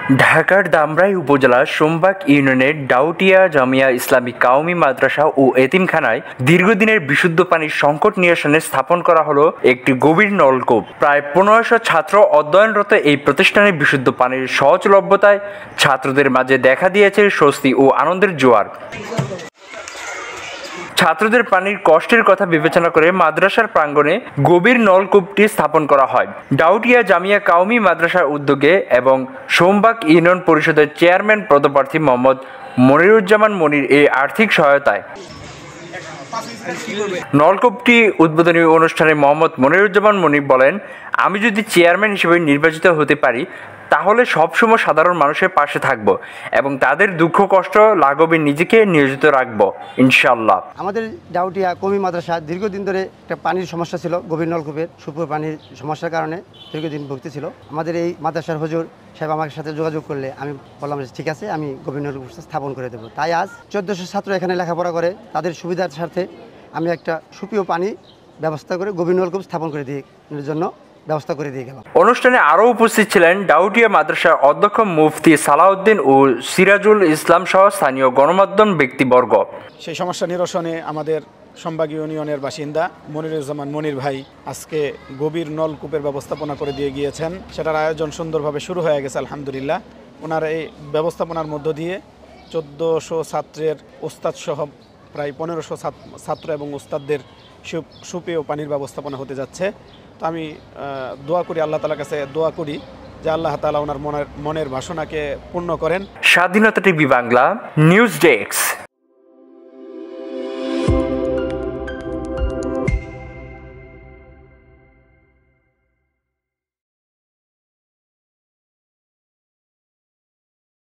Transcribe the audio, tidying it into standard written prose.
ঢাকার ধামরাই উপজেলার সোমবাগ ইউনিয়নের ডাউটিয়া জামিয়া ইসলামিক কাওমি মাদ্রাসা ও এতিমখানায় দীর্ঘদিনের বিশুদ্ধ পানির সংকট নিরসনে স্থাপন করা হলো একটি গভীর নলকূপ। প্রায় 1500 ছাত্র অধ্যয়নরত এই প্রতিষ্ঠানের বিশুদ্ধ পানির সহজলভ্যতায় ছাত্রদের মাঝে দেখা দিয়েছে স্বস্তি ও আনন্দের জোয়ার। ছাত্রদের পানির কষ্টের কথা বিবেচনা করে মাদ্রাসার প্রাঙ্গণে গভীর নলকূপটি স্থাপন করা হয় ডাউটিয়া জামিয়া কাওমি মাদ্রাসার উদ্যোগে এবং সোমবাগ ইউনিয়ন পরিষদের চেয়ারম্যান পদপ্রার্থী মোহাম্মদ মনিরুজ্জামান মনির এই আর্থিক সহায়তায়। নলকূপটি উদ্বোধনী অনুষ্ঠানে মোহাম্মদ মনিরুজ্জামান মনির বলেন, আমি যদি চেয়ারম্যান হিসেবে নির্বাচিত হতে পারি তাহলে সবসময় সাধারণ মানুষের পাশে থাকব এবং তাদের দুঃখ কষ্ট লাঘবে নিজেকে নিয়োজিত রাখব ইনশাআল্লাহ। আমাদের ডাউটিয়া কওমি মাদ্রাসা দীর্ঘদিন ধরে একটা পানির সমস্যা ছিল, গভীর নলকূপের সুপুর পানির সমস্যার কারণে দীর্ঘদিন ভুগতে ছিল। আমাদের এই মাদ্রাসার হুজুর সাহেব আমার সাথে যোগাযোগ করলে আমি বললাম যে ঠিক আছে, আমি গভীর নলকূপ স্থাপন করে দেবো। তাই আজ 1400 ছাত্র এখানে লেখাপড়া করে, তাদের সুবিধার স্বার্থে আমি একটা সুপেয় পানি ব্যবস্থা করে গভীর নলকূপ স্থাপন করে দিয়ে জন্য ব্যবস্থা করে দিয়ে গেলাম। অনুষ্ঠানে আরও উপস্থিত ছিলেন ডাউটিয়া মাদ্রাসার অধ্যক্ষ মুফতি সালাউদ্দিন ও সিরাজুল ইসলাম সহ স্থানীয় গণমাধ্যম ব্যক্তিবর্গ। সেই সমস্যা নিরসনে আমাদের সোমবাগ ইউনিয়নের বাসিন্দা মনিরুজ্জামান মনির ভাই আজকে গভীর নলকূপের ব্যবস্থাপনা করে দিয়ে গিয়েছেন। সেটার আয়োজন সুন্দরভাবে শুরু হয়ে গেছে আলহামদুলিল্লাহ। ওনার এই ব্যবস্থাপনার মধ্য দিয়ে 1400 ছাত্রের ওস্তাদ সহ প্রায় 1500 ছাত্র এবং ওস্তাদদের সুপেয় পানির ব্যবস্থাপনা হতে যাচ্ছে। তো আমি দোয়া করি, আল্লাহ তাআলার কাছে দোয়া করি যে আল্লাহ তাআলা ওনার মনের বাসনাকে পূর্ণ করেন। স্বাধীনতা টিভি বাংলা নিউজ ডেস্ক।